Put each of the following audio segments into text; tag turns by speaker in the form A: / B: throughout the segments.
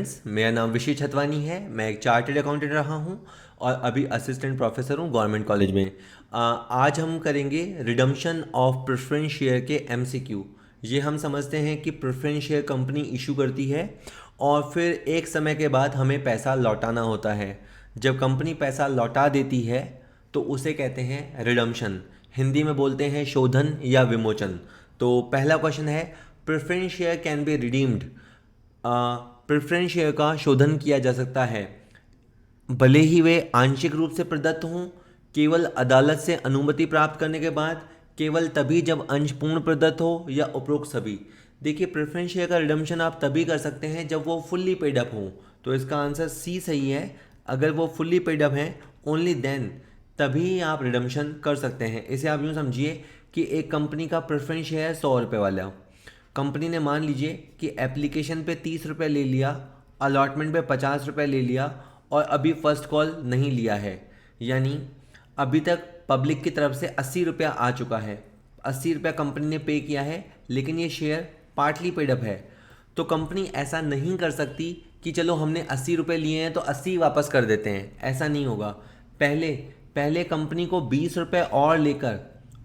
A: Friends, मेरा नाम विशी छतवानी है। मैं एक चार्टर्ड अकाउंटेंट रहा हूँ और अभी असिस्टेंट प्रोफेसर हूँ गवर्नमेंट कॉलेज में। आज हम करेंगे रिडम्पशन ऑफ प्रेफरेंस शेयर के एमसीक्यू। ये हम समझते हैं कि प्रेफरेंस शेयर कंपनी इशू करती है और फिर एक समय के बाद हमें पैसा लौटाना होता है। जब कंपनी पैसा लौटा देती है तो उसे कहते हैं रिडम्पशन। हिंदी में बोलते हैं शोधन या विमोचन। तो पहला क्वेश्चन है, preference share can be redeemed. Preference share का शोधन किया जा सकता है भले ही वे आंशिक रूप से प्रदत्त हों, केवल अदालत से अनुमति प्राप्त करने के बाद, केवल तभी जब अंश पूर्ण प्रदत्त हो या उपरोक्त सभी। देखिए, प्रेफरेंस शेयर का रिडम्पशन आप तभी कर सकते हैं जब वो फुल्ली पेड अप हो। तो इसका आंसर सी सही है। अगर वो फुल्ली पेड अप हैं ओनली देन तभी आप रिडम्पशन कर सकते हैं। इसे आप यूँ समझिए कि एक कंपनी का प्रेफरेंस शेयर है 100 रुपये वाला। कंपनी ने मान लीजिए कि एप्लीकेशन पे 30 रुपये ले लिया, अलॉटमेंट पे 50 रुपये ले लिया और अभी फर्स्ट कॉल नहीं लिया है, यानी अभी तक पब्लिक की तरफ से 80 रुपया आ चुका है। 80 रुपया कंपनी ने पे किया है, लेकिन ये शेयर पार्टली पेड अप है। तो कंपनी ऐसा नहीं कर सकती कि चलो हमने 80 रुपये लिए हैं तो 80 वापस कर देते हैं। ऐसा नहीं होगा। पहले पहले कंपनी को 20 रुपये और लेकर,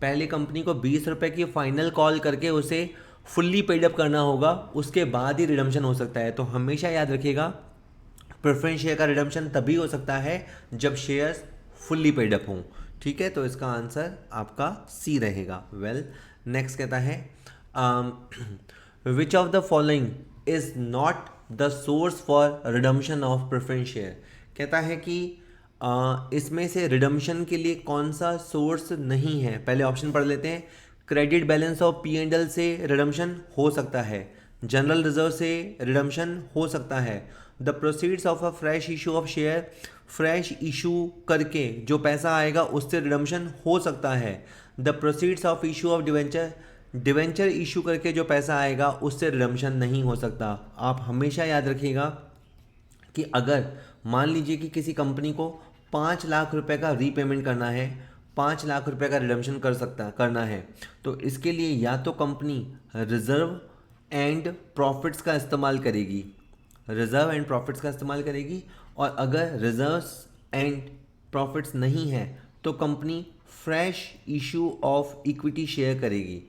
A: पहले कंपनी को 20 रुपये की फाइनल कॉल करके उसे फुल्ली पेड अप करना होगा, उसके बाद ही रिडम्पशन हो सकता है। तो हमेशा याद रखिएगा, प्रेफरेंस शेयर का रिडम्पशन तभी हो सकता है जब शेयर्स फुल्ली पेड अप हों। ठीक है, तो इसका आंसर आपका सी रहेगा। वेल, नेक्स्ट कहता है, विच of the following is not the source for redemption of preference share. कहता है कि इसमें से रिडम्पशन के लिए कौन सा सोर्स नहीं है। पहले ऑप्शन पढ़ लेते हैं। Credit balance of P and L से रिडम्पशन हो सकता है, जनरल रिजर्व से रिडम्पशन हो सकता है, the proceeds of a fresh issue of share, fresh issue करके जो पैसा आएगा उससे रिडम्पशन हो सकता है, the proceeds of issue of debenture, debenture issue करके जो पैसा आएगा उससे रिडम्पशन नहीं हो सकता। आप हमेशा याद रखिएगा कि अगर मान लीजिए कि किसी कंपनी को 5 लाख रुपए का रीपेमेंट करना है, 5 लाख रुपए का रिडम्पशन करना है, तो इसके लिए या तो कंपनी रिजर्व एंड प्रॉफिट्स का इस्तेमाल करेगी, रिजर्व एंड प्रॉफिट्स का इस्तेमाल करेगी, और अगर रिजर्व्स एंड प्रॉफिट्स नहीं है तो company fresh issue of equity share करेगी।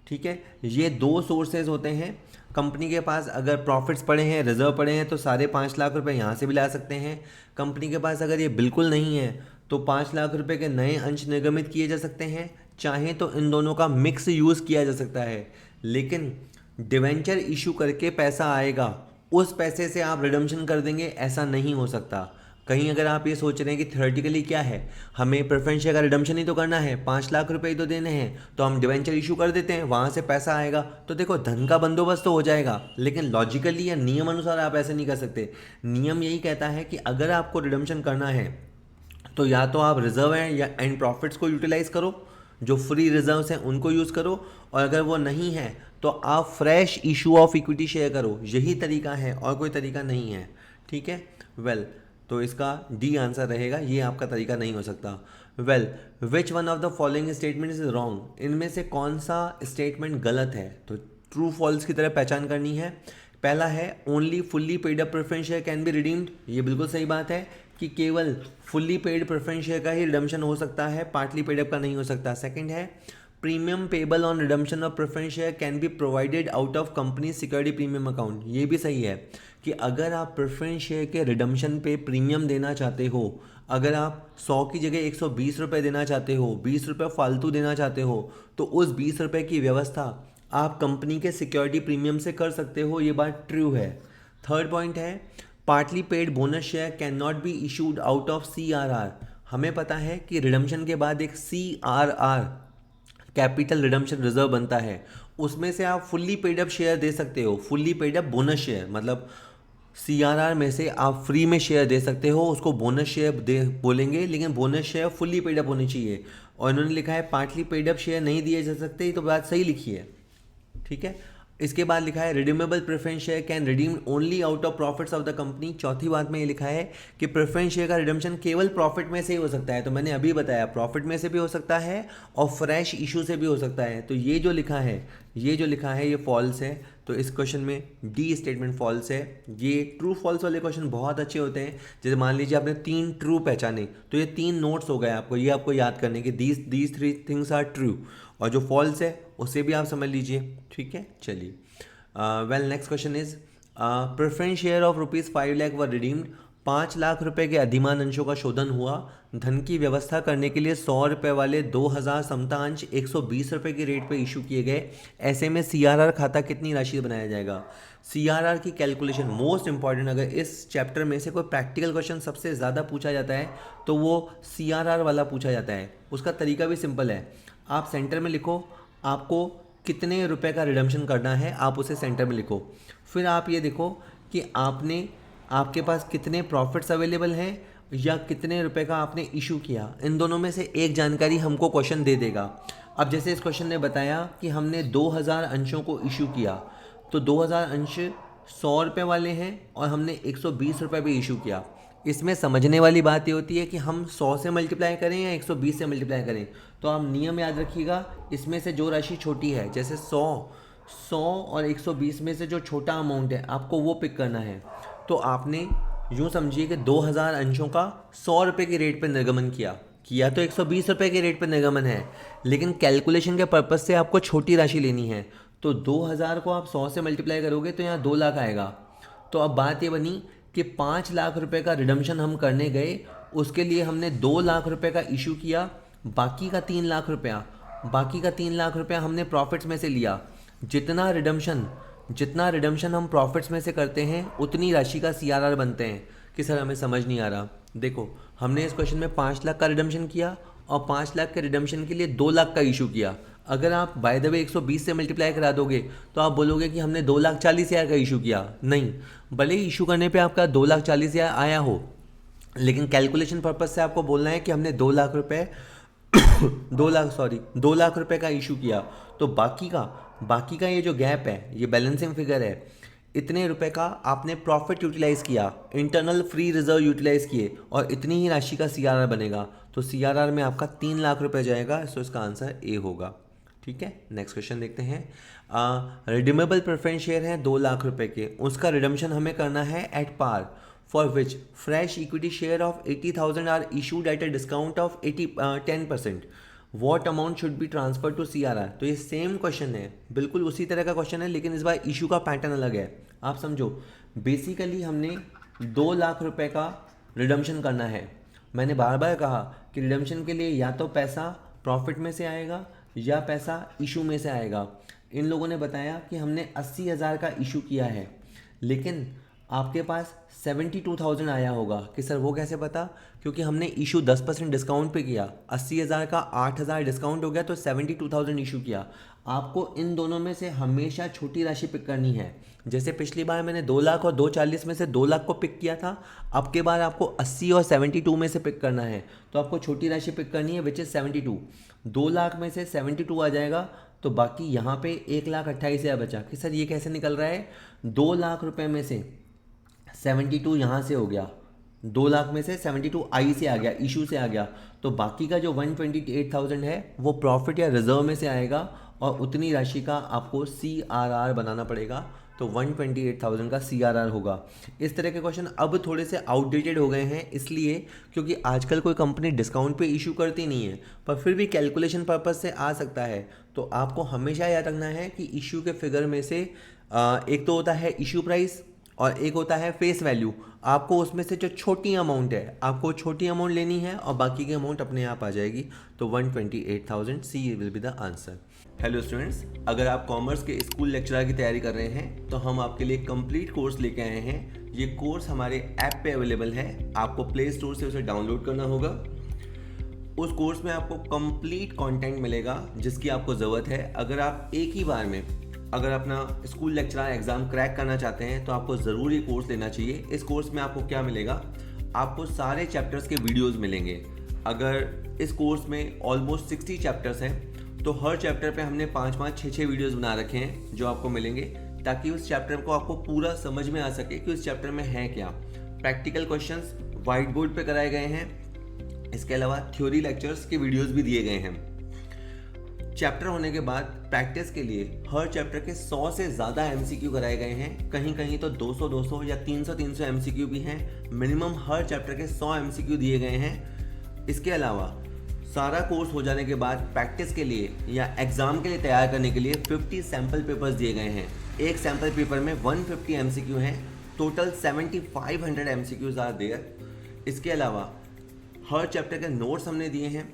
A: ठीक है, ये दो सोर्सेज होते हैं। कंपनी के पास अगर प्रॉफिट्स पड़े हैं, रिजर्व पड़े हैं, तो सारे 5 लाख रुपए यहाँ से भी ला सकते हैं। कंपनी के पास अगर ये बिल्कुल नहीं है तो 5 लाख रुपए के नए अंश निर्गमित किए जा सकते हैं। चाहे तो इन दोनों का मिक्स यूज़ किया जा सकता है, लेकिन डिवेंचर इशू करके पैसा आएगा, उस पैसे से आप रिडम्पशन कर देंगे, ऐसा नहीं हो सकता। कहीं अगर आप ये सोच रहे हैं कि थ्योरेटिकली क्या है, हमें प्रेफरेंस शेयर का रिडम्पशन ही तो करना है, 5 लाख रुपए ही तो देने हैं, तो हम डिवेंचर इशू कर देते हैं, वहाँ से पैसा आएगा, तो देखो धन का बंदोबस्त तो हो जाएगा। लेकिन लॉजिकली या नियम अनुसार आप ऐसे नहीं कर सकते। नियम यही कहता है कि अगर आपको रिडम्पशन करना है तो या तो आप रिजर्व या एंड प्रॉफिट्स को यूटिलाइज करो, जो फ्री रिजर्व्स हैं उनको यूज़ करो, और अगर वो नहीं है तो आप fresh issue of equity share करो। यही तरीका है और कोई तरीका नहीं है। ठीक है, वेल, तो इसका डी आंसर रहेगा, ये आपका तरीका नहीं हो सकता। Well, which one of the following statement is wrong. इनमें से कौन सा स्टेटमेंट गलत है, तो ट्रू फॉल्स की तरह पहचान करनी है। पहला है, only fully paid up preference share can be redeemed. ये बिल्कुल सही बात है कि केवल फुल्ली पेड प्रेफरेंस शेयर का ही रिडम्पशन हो सकता है, पार्टली पेड अप का नहीं हो सकता। सेकंड है, premium payable on redemption of preference share can be provided out of company security premium account. ये भी सही है कि अगर आप प्रेफरेंस शेयर के रिडम्पशन पे प्रीमियम देना चाहते हो, अगर आप 100 की जगह 120 रुपये देना चाहते हो, 20 रुपये फालतू देना चाहते हो, तो उस 20 रुपये की व्यवस्था आप कंपनी के सिक्योरिटी प्रीमियम से कर सकते हो। ये बात ट्रू है। थर्ड पॉइंट है, partly paid bonus share can not be issued out of CRR। हमें पता है कि रिडम्पशन के बाद एक CRR, कैपिटल रिडम्पशन रिजर्व बनता है, उसमें से आप फुल्ली पेड अप शेयर दे सकते हो। Fully paid up bonus share मतलब CRR में से आप फ्री में शेयर दे सकते हो, उसको बोनस शेयर दे बोलेंगे, लेकिन bonus share fully paid up होनी चाहिए। और इन्होंने लिखा है पार्टली पेड अप शेयर नहीं दिए जा सकते, तो बात सही लिखी है। ठीक है, इसके बाद लिखा है redeemable preference share can redeem only out of profits of the company. चौथी बात में ये लिखा है कि प्रेफरेंस शेयर का रिडम्पशन केवल प्रॉफिट में से ही हो सकता है। तो मैंने अभी बताया प्रॉफिट में से भी हो सकता है और फ्रेश इशू से भी हो सकता है। तो ये जो लिखा है ये फॉल्स है। तो इस क्वेश्चन में डी स्टेटमेंट फॉल्स है। ये ट्रू फॉल्स वाले क्वेश्चन बहुत अच्छे होते हैं। जैसे मान लीजिए आपने 3 ट्रू पहचाने, तो ये 3 नोट्स हो गए आपको, ये आपको याद करने के दीज 3 थिंग्स आर ट्रू, और जो फॉल्स है उसे भी आप समझ लीजिए। ठीक है, चलिए। Well, next question is preference share of ₹5 lakh were redeemed. 5 lakh रुपए के अधिमान अंशों का शोधन हुआ। धन की व्यवस्था करने के लिए ₹100 वाले 2000 समता अंश ₹120 के रेट पर इशू किए गए। ऐसे में CRR खाता कितनी राशि बनाया जाएगा? CRR की कैलकुलेशन मोस्ट इंपॉर्टेंट। अगर इस चैप्टर में से कोई प्रैक्टिकल क्वेश्चन सबसे ज़्यादा पूछा जाता है तो वो CRR वाला पूछा जाता है। उसका तरीका भी सिंपल है। आप सेंटर में लिखो आपको कितने रुपए का रिडम्पशन करना है, आप उसे सेंटर में लिखो। फिर आप ये देखो कि आपके पास कितने प्रॉफिट्स अवेलेबल हैं या कितने रुपए का आपने इशू किया। इन दोनों में से एक जानकारी हमको क्वेश्चन दे देगा। अब जैसे इस क्वेश्चन ने बताया कि हमने 2000 अंशों को इशू किया, तो 2000 अंश ₹100 वाले हैं और हमने ₹120 भी इशू किया। इसमें समझने वाली बात ये होती है कि हम 100 से मल्टीप्लाई करें या 120 से मल्टीप्लाई करें। तो आप नियम याद रखिएगा, इसमें से जो राशि छोटी है, जैसे 100 और 120 में से जो छोटा अमाउंट है आपको वो पिक करना है। तो आपने यूँ समझिए कि 2000 अंशों का ₹100 के रेट पर निर्गमन किया तो ₹120 के रेट पर निर्गमन है, लेकिन कैलकुलेशन के पर्पज़ से आपको छोटी राशि लेनी है। तो 2000 को आप 100 से मल्टीप्लाई करोगे तो यहाँ 2 लाख आएगा। तो अब बात ये बनी कि 5 लाख रुपए का रिडम्पशन हम करने गए, उसके लिए हमने 2 लाख रुपए का इशू किया। बाकी का 3 लाख रुपया हमने प्रॉफिट्स में से लिया। जितना रिडम्पशन हम प्रॉफिट्स में से करते हैं उतनी राशि का CRR बनते हैं। कि सर हमें समझ नहीं आ रहा। देखो, हमने इस क्वेश्चन में 5 लाख का रिडम्पशन किया और 5 लाख के रिडम्पशन के लिए 2 लाख का इशू किया। अगर आप बाय द वे 120 से मल्टीप्लाई करा दोगे तो आप बोलोगे कि हमने 2,40,000 का इशू किया। नहीं, भले ही इशू करने पे आपका 2,40,000 आया हो, लेकिन कैलकुलेशन पर्पज से आपको बोलना है कि हमने 2 लाख रुपए का इशू किया। तो बाकी का ये जो गैप है, ये बैलेंसिंग फिगर है, इतने रुपए का आपने प्रॉफिट यूटिलाइज किया, इंटरनल फ्री रिजर्व यूटिलाइज किए, और इतनी ही राशि का CRR बनेगा। तो CRR में आपका 3 लाख रुपए जाएगा। सो इसका आंसर ए होगा। ठीक है, नेक्स्ट क्वेश्चन देखते हैं। रिडीमेबल प्रेफरेंस शेयर है 2 लाख रुपए के, उसका रिडम्पशन हमें करना है at par, for which fresh equity share of 80,000 are issued at a discount of 10%। What amount should be transfer to CRR। तो ये सेम क्वेश्चन है, बिल्कुल उसी तरह का क्वेश्चन है, लेकिन इस बार इशू का पैटर्न अलग है। आप समझो, बेसिकली हमने 2 लाख रुपए का रिडम्पशन करना है। मैंने बार बार कहा कि रिडम्पशन के लिए या तो पैसा प्रॉफिट में से आएगा या पैसा इशू में से आएगा। इन लोगों ने बताया कि हमने 80,000 का इशू किया है, लेकिन आपके पास 72,000 आया होगा। कि सर वो कैसे पता? क्योंकि हमने इशू 10% डिस्काउंट पे किया। 80,000 का 8,000 डिस्काउंट हो गया तो 72,000 इशू किया। आपको इन दोनों में से हमेशा छोटी राशि पिक करनी है। जैसे पिछली बार मैंने 2 लाख और 2,40 में से 2 लाख को पिक किया था, अब के बार आपको 80 और 72 में से पिक करना है। तो आपको छोटी राशि पिक करनी है, विच इज़ 72। 2 लाख में से 72 आ जाएगा, तो बाकी यहाँ पे 1,28,000 बचा। कि सर ये कैसे निकल रहा है? 2 लाख रुपए में से 72 यहाँ से हो गया, 2 लाख में से 72 आई से आ गया, इशू से आ गया। तो बाकी का जो 128,000 है वो प्रॉफिट या रिजर्व में से आएगा, और उतनी राशि का आपको CRR बनाना पड़ेगा। तो 128,000 का CRR होगा। इस तरह के क्वेश्चन अब थोड़े से आउटडेटेड हो गए हैं, इसलिए क्योंकि आजकल कोई कंपनी डिस्काउंट पे इशू करती नहीं है, पर फिर भी कैलकुलेशन पर्पस से आ सकता है। तो आपको हमेशा याद रखना है कि इशू के फिगर में से एक तो होता है इशू प्राइस और एक होता है फेस वैल्यू। आपको उसमें से जो छोटी अमाउंट है, आपको छोटी अमाउंट लेनी है और बाकी की अमाउंट अपने आप आ जाएगी। तो 128,000 C will be the answer. Hello students, अगर आप कॉमर्स के स्कूल लेक्चरर की तैयारी कर रहे हैं तो हम आपके लिए कंप्लीट कोर्स लेके आए हैं। ये कोर्स हमारे ऐप पे अवेलेबल है, आपको प्ले स्टोर से उसे डाउनलोड करना होगा। उस कोर्स में आपको कंप्लीट कंटेंट मिलेगा जिसकी आपको ज़रूरत है। अगर आप एक ही बार में अगर अपना स्कूल लेक्चरर एग्ज़ाम क्रैक करना चाहते हैं तो आपको ज़रूर ये कोर्स लेना चाहिए। इस कोर्स में आपको क्या मिलेगा? आपको सारे चैप्टर्स के वीडियोस मिलेंगे। अगर इस कोर्स में ऑलमोस्ट 60 चैप्टर्स हैं तो हर चैप्टर पे हमने 5-5, 6-6 वीडियोस बना रखे हैं जो आपको मिलेंगे, ताकि उस चैप्टर को आपको पूरा समझ में आ सके कि उस चैप्टर में है क्या। प्रैक्टिकल क्वेश्चंस वाइट बोर्ड पे कराए गए हैं, इसके अलावा थ्योरी लेक्चर्स के वीडियोस भी दिए गए हैं। चैप्टर होने के बाद प्रैक्टिस के लिए हर चैप्टर के 100 से ज़्यादा एमसीक्यू कराए गए हैं, कहीं कहीं तो 200 या 300 एमसीक्यू भी हैं। मिनिमम हर चैप्टर के 100 एमसीक्यू दिए गए हैं। इसके अलावा सारा कोर्स हो जाने के बाद प्रैक्टिस के लिए या एग्ज़ाम के लिए तैयार करने के लिए 50 सैम्पल पेपर्स दिए गए हैं। एक सैम्पल पेपर में 150 एमसीक्यू हैं। Total 7500 MCQs are there. इसके अलावा हर चैप्टर के नोट्स हमने दिए हैं।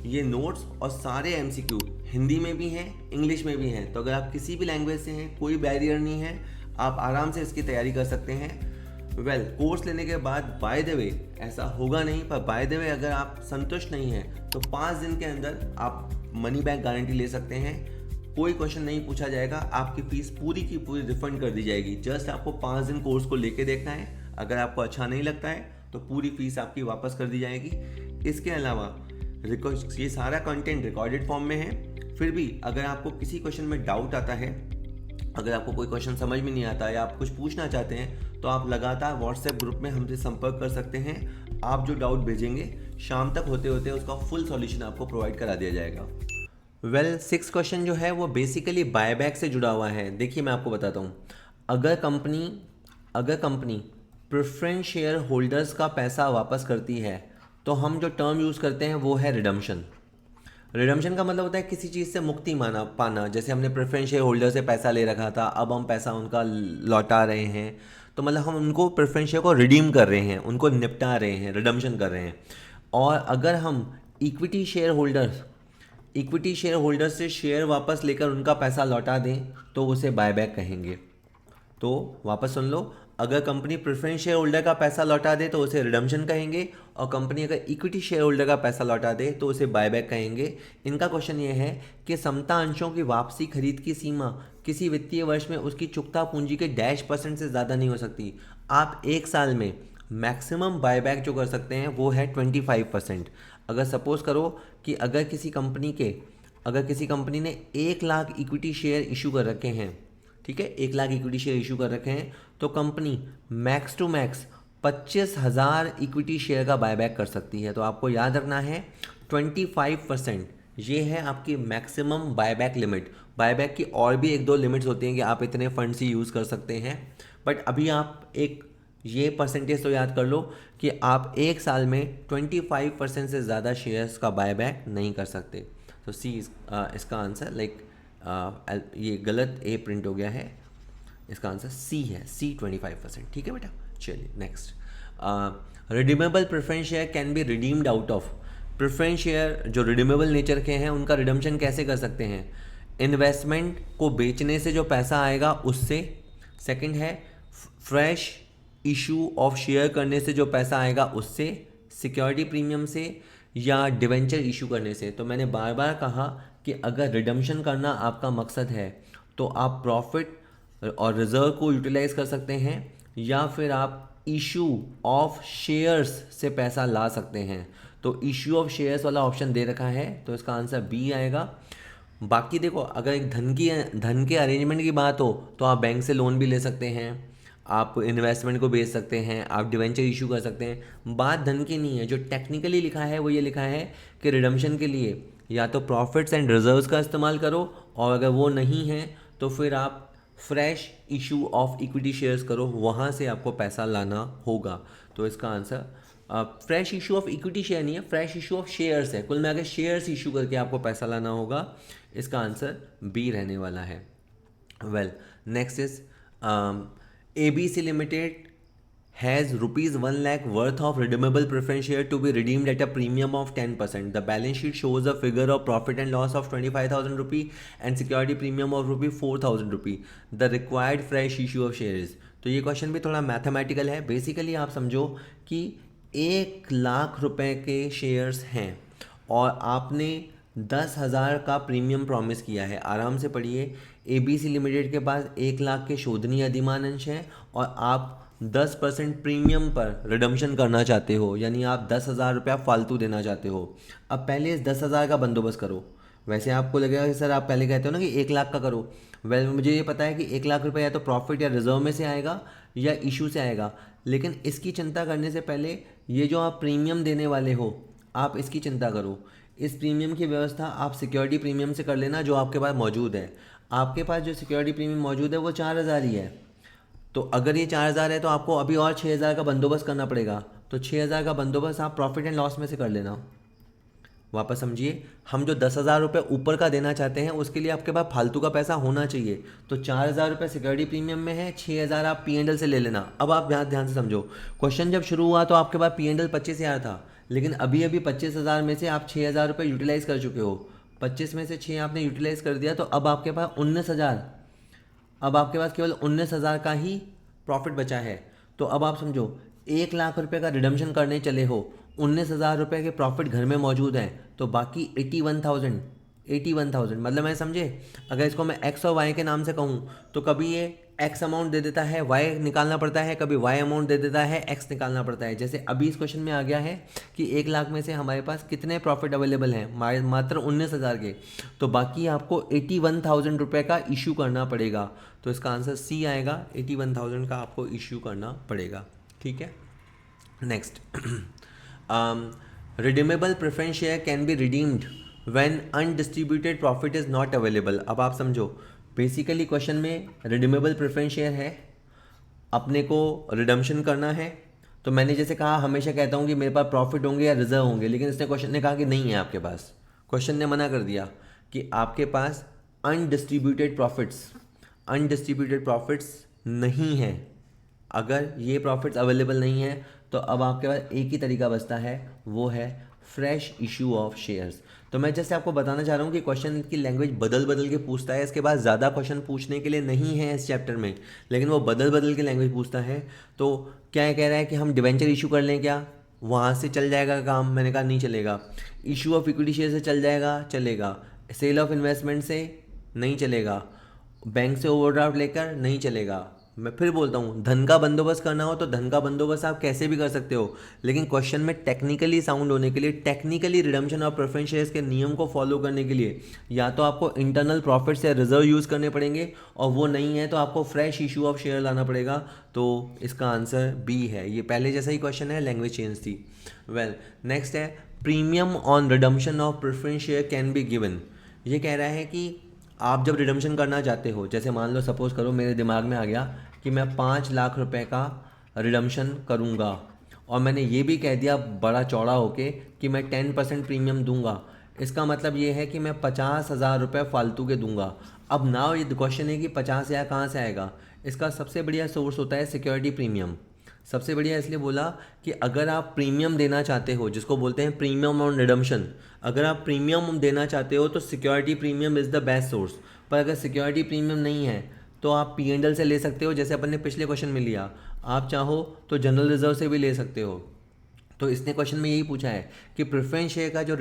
A: ये नोट्स और सारे एमसीक्यू हिंदी में भी हैं, इंग्लिश में भी हैं। तो अगर आप किसी भी लैंग्वेज से हैं, कोई बैरियर नहीं है, आप आराम से इसकी तैयारी कर सकते हैं। कोर्स लेने के बाद बाय द वे ऐसा होगा नहीं, पर बाय द वे अगर आप संतुष्ट नहीं हैं तो 5 दिन के अंदर आप मनी बैक गारंटी ले सकते हैं। कोई क्वेश्चन नहीं पूछा जाएगा, आपकी फीस पूरी की पूरी रिफंड कर दी जाएगी। जस्ट आपको 5 दिन कोर्स को लेके देखना है। अगर आपको अच्छा नहीं लगता है तो पूरी फीस आपकी वापस कर दी जाएगी। इसके अलावा ये सारा कंटेंट रिकॉर्डेड फॉर्म में है। फिर भी अगर आपको किसी क्वेश्चन में डाउट आता है, अगर आपको कोई क्वेश्चन समझ में नहीं आता या आप कुछ पूछना चाहते हैं, तो आप लगातार व्हाट्सएप ग्रुप में हमसे संपर्क कर सकते हैं। आप जो डाउट भेजेंगे शाम तक होते होते उसका फुल सॉल्यूशन आपको प्रोवाइड करा दिया जाएगा। 6 क्वेश्चन जो है वो बेसिकली बायबैक से जुड़ा हुआ है। देखिए मैं आपको बताता हूँ। अगर कंपनी प्रेफरेंस शेयर होल्डर्स का पैसा वापस करती है तो हम जो टर्म यूज़ करते हैं वो है रिडम्पशन। रिडम्पशन का मतलब होता है किसी चीज़ से मुक्ति पाना। जैसे हमने प्रेफरेंस शेयर होल्डर से पैसा ले रखा था, अब हम पैसा उनका लौटा रहे हैं, तो मतलब हम उनको प्रेफरेंस शेयर को रिडीम कर रहे हैं, उनको निपटा रहे हैं, रिडम्पशन कर रहे हैं। और अगर हम इक्विटी शेयर होल्डर से शेयर वापस लेकर उनका पैसा लौटा दें तो उसे बायबैक कहेंगे। तो वापस सुन लो, अगर कंपनी प्रेफरेंस शेयर होल्डर का पैसा लौटा दे तो उसे रिडम्पशन कहेंगे, और कंपनी अगर इक्विटी शेयर होल्डर का पैसा लौटा दे तो उसे बायबैक कहेंगे। इनका क्वेश्चन ये है कि समता अंशों की वापसी खरीद की सीमा किसी वित्तीय वर्ष में उसकी चुकता पूंजी के %% से ज़्यादा नहीं हो सकती। आप एक साल में मैक्सिमम बायबैक जो कर सकते हैं वो है 25%। अगर सपोज करो कि अगर किसी कंपनी ने 1 लाख इक्विटी शेयर इशू कर रखे हैं, ठीक है, 1 लाख इक्विटी शेयर इशू कर रखे हैं, तो company max to max 25,000 equity share का बायबैक कर सकती है। तो आपको याद रखना है 25%, ये है आपकी मैक्सिमम बायबैक लिमिट। बायबैक की और भी 1-2 लिमिट्स होती हैं कि आप इतने फंड्स ही यूज़ कर सकते हैं, बट अभी आप एक ये परसेंटेज तो याद कर लो कि आप एक साल में 25% से ज़्यादा शेयर्स का बायबैक नहीं कर सकते। तो सी इसका आंसर ये गलत ए प्रिंट हो गया है, इसका आंसर सी है, सी 25%। ठीक है बेटा, चलिए next. Redeemable preference share can be redeemed out of. Preference share जो रिडीमेबल नेचर के हैं उनका रिडम्पशन कैसे कर सकते हैं? इन्वेस्टमेंट को बेचने से जो पैसा आएगा उससे। सेकंड है फ्रेश इशू ऑफ शेयर करने से जो पैसा आएगा उससे, सिक्योरिटी प्रीमियम से, या डिवेंचर इशू करने से। तो मैंने बार बार कहा कि अगर रिडम्पशन करना आपका मकसद है तो आप प्रॉफिट और रिजर्व को यूटिलाइज कर सकते हैं, या फिर आप इशू ऑफ शेयर्स से पैसा ला सकते हैं। तो इशू ऑफ शेयर्स वाला ऑप्शन दे रखा है, तो इसका आंसर बी आएगा। बाकी देखो, अगर एक धन के अरेंजमेंट की बात हो तो आप बैंक से लोन भी ले सकते हैं, आप इन्वेस्टमेंट को बेच सकते हैं, आप डिवेंचर इशू कर सकते हैं। बात धन की नहीं है, जो टेक्निकली लिखा है वो ये लिखा है कि रिडम्पशन के लिए या तो प्रॉफिट्स एंड रिजर्व्स का इस्तेमाल करो, और अगर वो नहीं है तो फिर आप fresh issue of equity shares करो, वहाँ से आपको पैसा लाना होगा। तो इसका answer fresh issue of equity share नहीं है, फ्रेश इशू ऑफ शेयर्स है। कुल में अगर शेयर्स इशू करके आपको पैसा लाना होगा, इसका आंसर बी रहने वाला है। Next is ABC Limited has ₹1 lakh worth of redeemable preference share to be redeemed at a premium of 10%. The balance sheet shows a figure of profit and loss of ₹25,000 and security premium of ₹4,000. The required fresh issue of shares. तो ये question भी थोड़ा mathematical है। Basically आप समझो कि 1 लाख रुपए के शेयर्स हैं और आपने 10,000 का प्रीमियम प्रॉमिस किया है। आराम से पढ़िए, ABC लिमिटेड के पास 1 लाख के शोधनीय अधिमान अंश हैं और आप 10% प्रीमियम पर रिडम्पशन करना चाहते हो, यानी आप 10,000 रुपया फालतू देना चाहते हो। अब पहले इस 10,000 का बंदोबस्त करो। वैसे आपको लगेगा कि सर आप पहले कहते हो ना कि 1 लाख का करो। मुझे ये पता है कि 1 लाख रुपये या तो प्रॉफिट या रिजर्व में से आएगा या इशू से आएगा, लेकिन इसकी चिंता करने से पहले ये जो आप प्रीमियम देने वाले हो, आप इसकी चिंता करो। इस प्रीमियम की व्यवस्था आप सिक्योरिटी प्रीमियम से कर लेना जो आपके पास मौजूद है। आपके पास जो सिक्योरिटी प्रीमियम मौजूद है वो 4,000 ही है, तो अगर ये 4,000 है तो आपको अभी और 6,000 का बंदोबस्त करना पड़ेगा। तो 6,000 का बंदोबस्त आप प्रॉफिट एंड लॉस में से कर लेना। वापस समझिए, हम जो 10,000 रुपये ऊपर का देना चाहते हैं उसके लिए आपके पास फालतू का पैसा होना चाहिए। तो 4,000 रुपये सिक्योरिटी प्रीमियम में है, 6,000 आप P&L से ले लेना। अब आप ध्यान से समझो, क्वेश्चन जब शुरू हुआ तो आपके पास P&L 25,000 था, लेकिन अभी अभी 25,000 में से आप 6,000 रुपये यूटिलाइज़ कर चुके हो। 25 में से 6 आपने यूटिलाइज़ कर दिया, तो अब आपके पास 19,000, अब आपके पास केवल 19,000 का ही प्रॉफिट बचा है। तो अब आप समझो, 1,00,000 रुपये का रिडम्शन करने चले हो, 19,000 रुपये के प्रॉफिट घर में मौजूद हैं, तो बाकी 81,000 मतलब मैं समझे, अगर इसको मैं एक्स और वाई के नाम से कहूँ तो कभी ये एक्स अमाउंट दे देता है, वाई निकालना पड़ता है, कभी वाई अमाउंट दे देता है, एक्स निकालना पड़ता है। जैसे अभी इस क्वेश्चन में आ गया है कि 1,00,000 में से हमारे पास कितने प्रॉफिट अवेलेबल हैं, मात्र 19,000 के, तो बाकी आपको 81,000 रुपये का इशू करना पड़ेगा। तो इसका आंसर सी आएगा, 81,000 का आपको इशू करना पड़ेगा। ठीक है, next, redeemable preference share can be redeemed when undistributed profit is not available. अब आप समझो, बेसिकली क्वेश्चन में रिडीमेबल प्रेफरेंस शेयर है, अपने को रिडम्शन करना है, तो मैंने जैसे कहा, हमेशा कहता हूँ कि मेरे पास प्रॉफिट होंगे या रिजर्व होंगे, लेकिन इसने क्वेश्चन ने कहा कि नहीं है आपके पास, क्वेश्चन ने मना कर दिया कि आपके पास अनडिस्ट्रीब्यूटेड प्रॉफिट्स नहीं है। अगर ये प्रॉफिट्स अवेलेबल नहीं है तो अब आपके पास एक ही तरीका बचता है, वो है फ्रेश इशू ऑफ शेयर्स। तो मैं जैसे आपको बताना चाह रहा हूँ कि क्वेश्चन की लैंग्वेज बदल बदल के पूछता है, इसके बाद ज़्यादा क्वेश्चन पूछने के लिए नहीं है इस चैप्टर में, लेकिन वो बदल बदल के लैंग्वेज पूछता है। तो क्या कह रहा है कि हम डिवेंचर इशू कर लें क्या, वहाँ से चल जाएगा काम, मैंने कहा नहीं चलेगा। इशू ऑफ इक्विटी शेयर से चल जाएगा, चलेगा। सेल ऑफ इन्वेस्टमेंट से नहीं चलेगा, बैंक से ओवरड्राफ्ट लेकर नहीं चलेगा। मैं फिर बोलता हूँ, धन का बंदोबस्त करना हो तो धन का बंदोबस्त आप कैसे भी कर सकते हो, लेकिन क्वेश्चन में टेक्निकली साउंड होने के लिए, टेक्निकली रिडम्शन और प्रेफरेंस शेयर्स के नियम को फॉलो करने के लिए या तो आपको इंटरनल प्रॉफिट से रिजर्व यूज़ करने पड़ेंगे, और वो नहीं है तो आपको फ्रेश इशू ऑफ शेयर लाना पड़ेगा। तो इसका आंसर बी है। ये पहले जैसा ही क्वेश्चन है, लैंग्वेज चेंज थी। वेल, नेक्स्ट है, premium on redemption of preference share can be given. ये कह रहा है कि आप जब रिडम्शन करना चाहते हो, जैसे मान लो सपोज करो मेरे दिमाग में आ गया कि मैं 5,00,000 रुपए का रिडम्शन करूँगा, और मैंने ये भी कह दिया बड़ा चौड़ा होके कि मैं 10% प्रीमियम दूंगा। इसका मतलब ये है कि मैं 50,000 रुपये फालतू के दूंगा। अब नाउ ये क्वेश्चन है कि 50,000 कहाँ से आएगा। इसका सबसे बढ़िया सोर्स होता है सिक्योरिटी प्रीमियम। सबसे बढ़िया इसलिए बोला कि अगर आप प्रीमियम देना चाहते हो, जिसको बोलते हैं प्रीमियम ऑन रिडम्शन, अगर आप प्रीमियम देना चाहते हो तो security premium is the best source. पर अगर सिक्योरिटी प्रीमियम नहीं है तो आप P&L से ले सकते हो, जैसे अपन ने पिछले क्वेश्चन में लिया। आप चाहो तो जनरल रिजर्व से भी ले सकते हो। तो इसने क्वेश्चन में यही पूछा है कि प्रेफरेंस शेयर का जो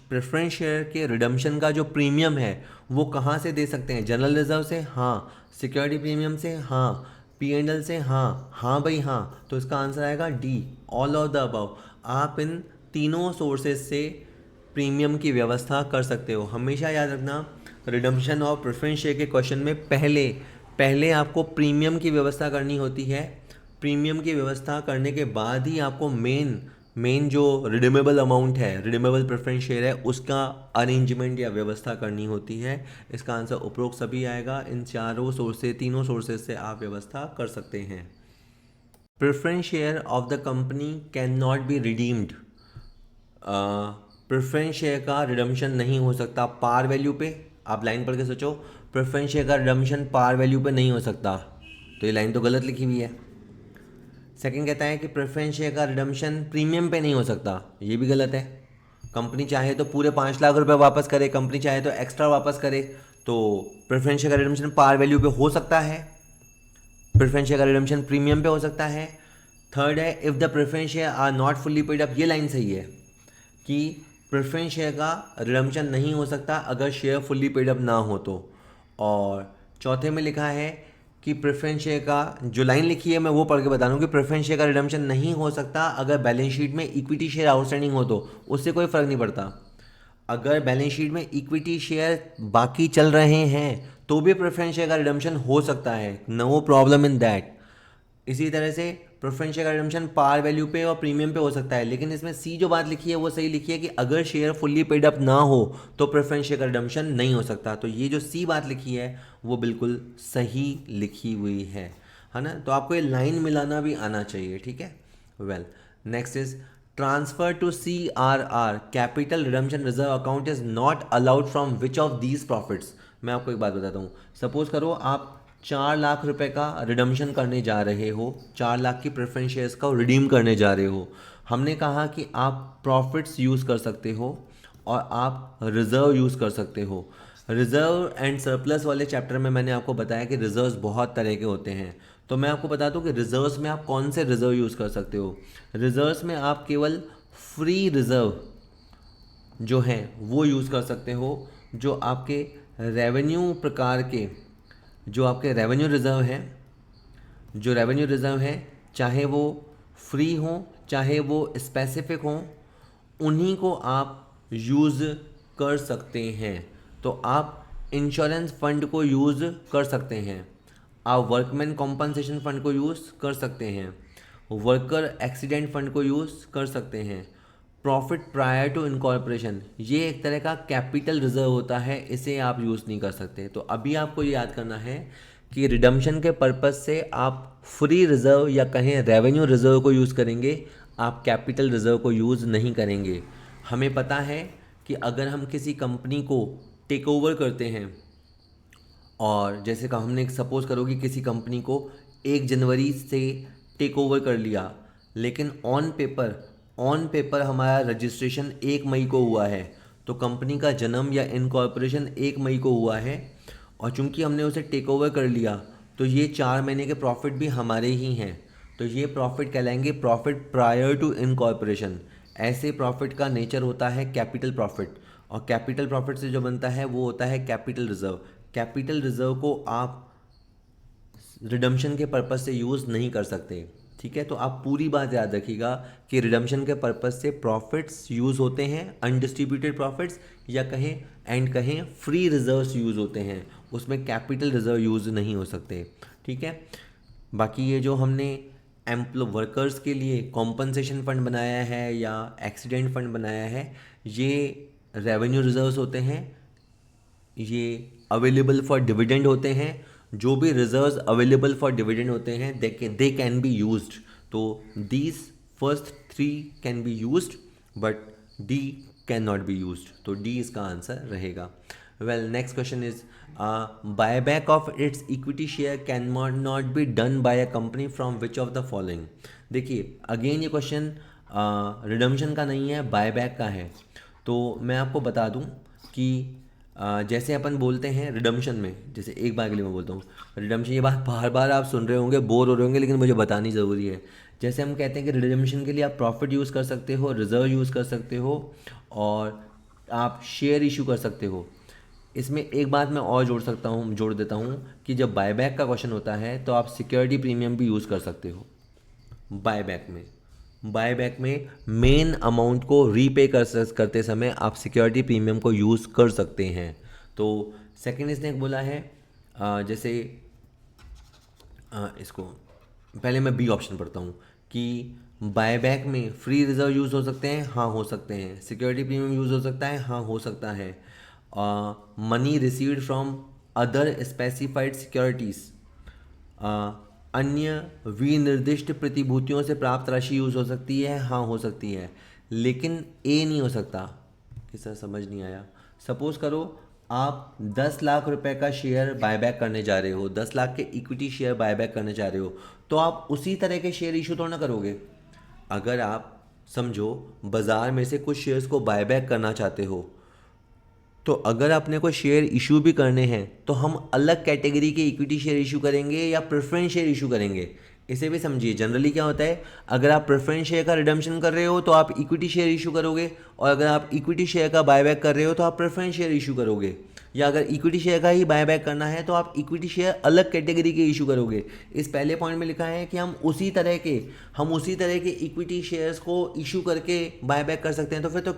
A: प्रेफरेंस शेयर के रिडम्शन का जो प्रीमियम है वो कहाँ से दे सकते हैं, जनरल रिजर्व से, हाँ। सिक्योरिटी प्रीमियम से, हाँ। P&L से, हाँ। हाँ भाई हाँ। तो इसका आंसर आएगा D, all of the above. आप इन तीनों सोर्सेज से प्रीमियम की व्यवस्था कर सकते हो। हमेशा याद रखना, रिडम्शन और प्रेफरेंस शेयर के क्वेश्चन में पहले आपको प्रीमियम की व्यवस्था करनी होती है। प्रीमियम की व्यवस्था करने के बाद ही आपको मेन जो रिडीमेबल अमाउंट है, रिडीमेबल प्रेफरेंस शेयर है, उसका अरेंजमेंट या व्यवस्था करनी होती है। इसका आंसर उपरोक्त सभी आएगा। इन तीनों सोर्सेज से आप व्यवस्था कर सकते हैं। Preference share of the company can not be redeemed. Preference share का रिडम्शन नहीं हो सकता पार वैल्यू पे। आप लाइन पढ़ के सोचो, प्रेफरेंस शेयर का रिडम्शन पार वैल्यू पे नहीं हो सकता, तो ये लाइन तो गलत लिखी हुई है। सेकंड कहता है कि प्रेफरेंस शेयर का रिडम्शन प्रीमियम पे नहीं हो सकता, ये भी गलत है। कंपनी चाहे तो पूरे 5,00,000 रुपये वापस करे, कंपनी चाहे तो एक्स्ट्रा वापस करे, तो प्रेफरेंस शेयर का रिडम्शन पार वैल्यू पे हो सकता है, प्रेफरेंस शेयर का रिडम्शन प्रीमियम पे हो सकता है। थर्ड है, if the preference share are not fully paid up. ये लाइन सही है कि प्रेफरेंस शेयर का रिडम्शन नहीं हो सकता अगर शेयर फुल्ली पेड अप ना हो तो। और चौथे में लिखा है कि प्रेफरेंस शेयर का, जो लाइन लिखी है मैं वो पढ़ के बता रहा हूँ कि प्रेफरेंस शेयर का रिडम्शन नहीं हो सकता अगर बैलेंस शीट में इक्विटी शेयर आउटस्टैंडिंग हो, तो उससे कोई फ़र्क नहीं पड़ता। अगर बैलेंस शीट में इक्विटी शेयर बाकी चल रहे हैं तो भी प्रेफरेंस शेयर का रिडम्शन हो सकता है, नो प्रॉब्लम इन दैट। इसी तरह से प्रेफरेंस शेयर का रिडम्पशन पार वैल्यू पे और प्रीमियम पे हो सकता है, लेकिन इसमें सी जो बात लिखी है वो सही लिखी है कि अगर शेयर फुल्ली पेड अप ना हो तो प्रेफरेंस शेयर का रिडम्पशन नहीं हो सकता। तो ये जो सी बात लिखी है वो बिल्कुल सही लिखी हुई है ना। तो आपको ये लाइन मिलाना भी आना चाहिए, ठीक है। Well, next is transfer to CRR capital redemption reserve account is not allowed from which of these profits. मैं आपको एक बात बताता हूँ, सपोज करो आप 4 लाख रुपए का रिडम्पशन करने जा रहे हो, 4 लाख की प्रेफरेंस शेयर्स का रिडीम करने जा रहे हो। हमने कहा कि आप प्रॉफिट्स यूज़ कर सकते हो और आप रिजर्व यूज़ कर सकते हो। रिजर्व एंड सरप्लस वाले चैप्टर में मैंने आपको बताया कि रिजर्व्स बहुत तरह के होते हैं। तो मैं आपको बता दूं कि रिजर्व्स में आप कौन से रिजर्व यूज़ कर सकते हो। रिजर्व्स में आप केवल फ्री रिजर्व जो हैं वो यूज़ कर सकते हो, जो आपके रेवेन्यू प्रकार के, जो आपके रेवेन्यू रिजर्व हैं, जो रेवेन्यू रिजर्व हैं, चाहे वो फ्री हों चाहे वो स्पेसिफिक हों, उन्हीं को आप यूज़ कर सकते हैं। तो आप इंश्योरेंस फंड को यूज़ कर सकते हैं, आप वर्कमैन कॉम्पनसेशन फंड को यूज़ कर सकते हैं, वर्कर एक्सीडेंट फंड को यूज़ कर सकते हैं, प्रॉफिट प्रायर टू इनकॉर्पोरेशन ये एक तरह का कैपिटल रिजर्व होता है, इसे आप यूज़ नहीं कर सकते। तो अभी आपको ये याद करना है कि रिडम्पशन के पर्पज़ से आप फ्री रिजर्व या कहें रेवेन्यू रिजर्व को यूज़ करेंगे, आप कैपिटल रिजर्व को यूज़ नहीं करेंगे। हमें पता है कि अगर हम किसी कंपनी को टेक ओवर करते हैं और जैसे कि हमने सपोज़ करो कि किसी कंपनी को 1 जनवरी से टेक ओवर कर लिया, लेकिन ऑन पेपर हमारा रजिस्ट्रेशन 1 मई को हुआ है, तो कंपनी का जन्म या इनकॉर्पोरेशन 1 मई को हुआ है, और चूंकि हमने उसे टेक ओवर कर लिया तो ये 4 महीने के प्रॉफिट भी हमारे ही हैं। तो ये प्रॉफिट कहलाएंगे प्रॉफिट प्रायर टू इनकॉर्पोरेशन। ऐसे प्रॉफिट का नेचर होता है कैपिटल प्रॉफिट, और कैपिटल प्रॉफिट से जो बनता है वो होता है कैपिटल रिजर्व। कैपिटल रिजर्व को आप रिडम्पशन के पर्पज़ से यूज़ नहीं कर सकते, ठीक है। तो आप पूरी बात याद रखिएगा कि रिडम्पशन के पर्पज़ से प्रॉफिट्स यूज़ होते हैं, अनडिस्ट्रीब्यूटेड प्रॉफिट्स या कहें फ्री रिजर्व्स यूज़ होते हैं, उसमें कैपिटल रिजर्व यूज़ नहीं हो सकते, ठीक है। बाकी ये जो हमने वर्कर्स के लिए कॉम्पनसेशन फंड बनाया है या एक्सीडेंट फंड बनाया है, ये रेवेन्यू रिजर्व्स होते हैं, ये अवेलेबल फॉर डिविडेंड होते हैं। जो भी रिजर्व्स अवेलेबल फॉर डिविडेंड होते हैं दे कैन बी यूज्ड। तो these first 3 can be used but D can not be used, तो डी इसका आंसर रहेगा। Well, next question is buyback of its equity share can not be done by a company from which of the following. देखिए again ये question redemption का नहीं है, buyback का है। तो मैं आपको बता दूं कि जैसे अपन बोलते हैं रिडम्पशन में, जैसे एक बार के लिए मैं बोलता हूँ रिडम्पशन, ये बात बार बार आप सुन रहे होंगे, बोर हो रहे होंगे, लेकिन मुझे बतानी ज़रूरी है। जैसे हम कहते हैं कि रिडम्पशन के लिए आप प्रॉफिट यूज़ कर सकते हो, रिजर्व यूज़ कर सकते हो और आप शेयर इशू कर सकते हो। इसमें एक बात मैं और जोड़ देता हूँ कि जब बायबैक का क्वेश्चन होता है तो आप सिक्योरिटी प्रीमियम भी यूज़ कर सकते हो। बायबैक में मेन अमाउंट को रीपे करते समय आप सिक्योरिटी प्रीमियम को यूज़ कर सकते हैं। तो सेकंड इसने बोला है जैसे इसको पहले मैं बी ऑप्शन पढ़ता हूँ कि बायबैक में फ्री रिजर्व यूज़ हो सकते हैं, हाँ हो सकते हैं। सिक्योरिटी प्रीमियम यूज़ हो सकता है, हाँ हो सकता है। Money received from other specified securities, अन्य विनिर्दिष्ट प्रतिभूतियों से प्राप्त राशि यूज़ हो सकती है, हाँ हो सकती है। लेकिन ए नहीं हो सकता। किसी समझ नहीं आया। सपोज़ करो आप 10 लाख रुपए का शेयर बायबैक करने जा रहे हो, 10 लाख के इक्विटी शेयर बायबैक करने जा रहे हो, तो आप उसी तरह के शेयर इशू तो ना करोगे। अगर आप समझो बाज़ार में से कुछ शेयर्स को बायबैक करना चाहते हो, तो अगर अपने को शेयर इशू भी करने हैं तो हम अलग कैटेगरी के इक्विटी शेयर इशू करेंगे या प्रेफरेंस शेयर इशू करेंगे। इसे भी समझिए, जनरली क्या होता है, अगर आप प्रेफरेंस शेयर का रिडम्पशन कर रहे हो तो आप इक्विटी शेयर इशू करोगे, और अगर आप इक्विटी शेयर का बायबैक कर रहे हो तो आप प्रेफरेंस शेयर इशू करोगे, या अगर इक्विटी शेयर का ही बायबैक करना है तो आप इक्विटी शेयर अलग कैटेगरी के इशू करोगे। इस पहले पॉइंट में लिखा है कि हम उसी तरह के इक्विटी शेयर्स को इशू करके बायबैक कर सकते हैं। तो फिर तो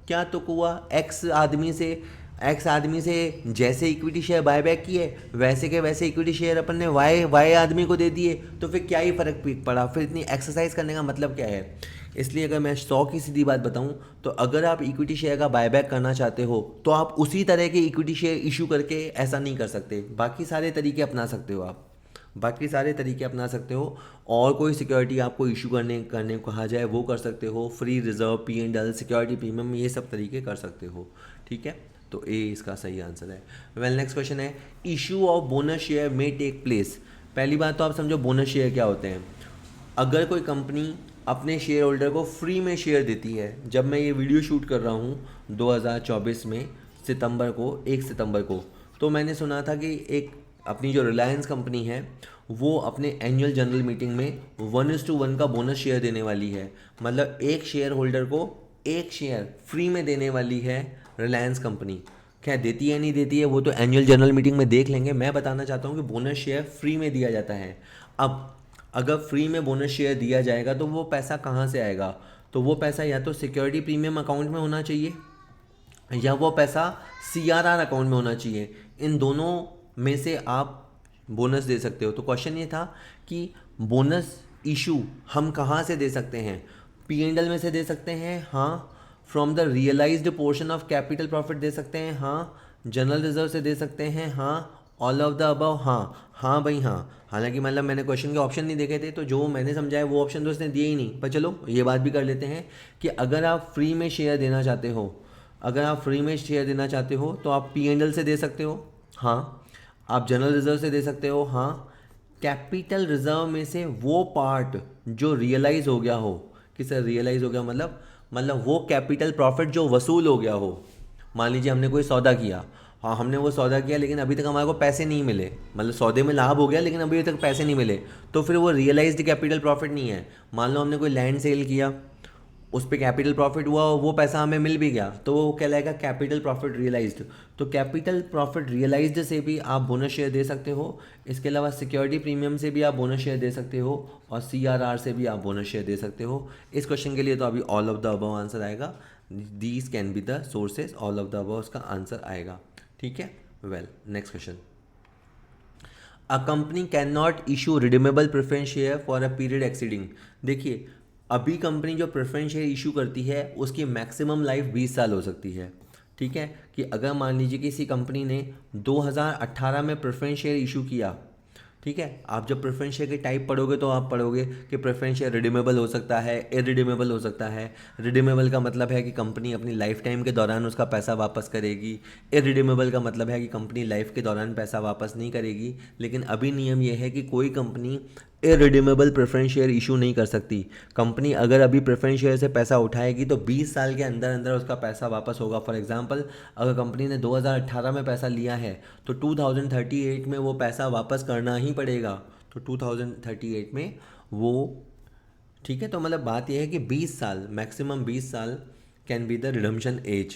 A: क्या तुक हुआ, एक्स आदमी से एक्स आदमी से जैसे इक्विटी शेयर बायबैक किए वैसे के वैसे इक्विटी शेयर अपन ने वाई आदमी को दे दिए, तो फिर क्या ही फ़र्क पड़ा, फिर इतनी एक्सरसाइज करने का मतलब क्या है। इसलिए अगर मैं 100 की सीधी बात बताऊं तो अगर आप इक्विटी शेयर का बायबैक करना चाहते हो तो आप उसी तरह के इक्विटी शेयर इशू करके ऐसा नहीं कर सकते, बाकी सारे तरीके अपना सकते हो आप, बाकी सारे तरीके अपना सकते हो। और कोई सिक्योरिटी आपको इशू करने करने को कहा जाए वो कर सकते हो, free reserve, P and L, security premium, ये सब तरीके कर सकते हो। ठीक है, तो ए इसका सही आंसर है। वेल नेक्स्ट क्वेश्चन है, issue of bonus share may take place. पहली बात तो आप समझो बोनस शेयर क्या होते हैं। अगर कोई कंपनी अपने शेयर होल्डर को फ्री में शेयर देती है, जब मैं ये वीडियो शूट कर रहा हूँ 2024 में सितंबर को, 1 सितंबर को, तो मैंने सुना था कि एक अपनी जो रिलायंस कंपनी है वो अपने एनुअल जनरल मीटिंग में 1:1 का बोनस शेयर देने वाली है। मतलब एक शेयर होल्डर को एक शेयर फ्री में देने वाली है रिलायंस कंपनी। क्या देती है नहीं देती है वो तो एनुअल जनरल मीटिंग में देख लेंगे। मैं बताना चाहता हूँ कि बोनस शेयर फ्री में दिया जाता है। अब अगर फ्री में बोनस शेयर दिया जाएगा तो वो पैसा कहाँ से आएगा, तो वो पैसा या तो सिक्योरिटी प्रीमियम अकाउंट में होना चाहिए या वो पैसा सीआरआर अकाउंट में होना चाहिए। इन दोनों में से आप बोनस दे सकते हो। तो क्वेश्चन ये था कि बोनस इशू हम कहाँ से दे सकते हैं, पी एंड एल में से दे सकते हैं, हाँ, from the realised portion of capital profit दे सकते हैं, हाँ, जनरल रिजर्व से दे सकते हैं, हाँ, ऑल ऑफ द अबव, हाँ भाई हाँ। हालांकि मतलब मैंने क्वेश्चन के ऑप्शन नहीं देखे थे तो जो मैंने समझा है वो ऑप्शन तो उसने दिए ही नहीं, पर चलो ये बात भी कर लेते हैं कि अगर आप फ्री में शेयर देना चाहते हो, अगर आप फ्री में शेयर देना चाहते हो तो आप पी एंड एल से दे सकते हो, हाँ, आप जनरल रिजर्व से दे सकते हो, हाँ, कैपिटल रिजर्व में से वो पार्ट जो रियलाइज हो गया हो, कि सर रियलाइज हो गया मतलब वो कैपिटल प्रॉफिट जो वसूल हो गया हो। मान लीजिए हमने कोई सौदा किया, हाँ हमने वो सौदा किया लेकिन अभी तक हमारे को पैसे नहीं मिले, मतलब सौदे में लाभ हो गया लेकिन अभी तक पैसे नहीं मिले, तो फिर वो रियलाइज्ड कैपिटल प्रॉफिट नहीं है। मान लो हमने कोई लैंड सेल किया, उस पर कैपिटल प्रॉफिट हुआ, वो पैसा हमें मिल भी गया, तो वो कहलाएगा कैपिटल प्रॉफिट रियलाइज्ड। तो कैपिटल प्रॉफिट रियलाइज्ड से भी आप बोनस शेयर दे सकते हो। इसके अलावा सिक्योरिटी प्रीमियम से भी आप बोनस शेयर दे सकते हो और सीआरआर से भी आप बोनस शेयर दे सकते हो। इस क्वेश्चन के लिए तो अभी all of the above answer आएगा। These can be the sources, all of the above उसका आंसर आएगा। ठीक है, well next question, a company can not issue redeemable preference share for a period exceeding. देखिए अभी कंपनी जो preference share issue करती है उसकी मैक्सिमम लाइफ 20 साल हो सकती है। ठीक है, कि अगर मान लीजिए किसी कंपनी ने 2018 में प्रेफरेंस शेयर इशू किया, ठीक है, आप जब प्रेफरेंस शेयर के टाइप पढ़ोगे तो आप पढ़ोगे कि प्रेफरेंस शेयर रिडीमेबल हो सकता है, इरिडीमेबल हो सकता है। रिडीमेबल का मतलब है कि कंपनी अपनी लाइफ टाइम के दौरान उसका पैसा वापस करेगी, इरिडीमेबल का मतलब है कि कंपनी लाइफ के दौरान पैसा वापस नहीं करेगी। लेकिन अभी नियम यह है कि कोई company irredeemable preference share issue नहीं कर सकती। कंपनी अगर अभी प्रेफरेंस शेयर से पैसा उठाएगी तो 20 साल के अंदर अंदर उसका पैसा वापस होगा। फॉर एग्जांपल अगर कंपनी ने 2018 में पैसा लिया है तो 2038 में वो पैसा वापस करना ही पड़ेगा, तो 2038 में वो, ठीक है। तो मतलब बात यह है कि 20 साल, मैक्सिमम 20 साल can be the redemption age.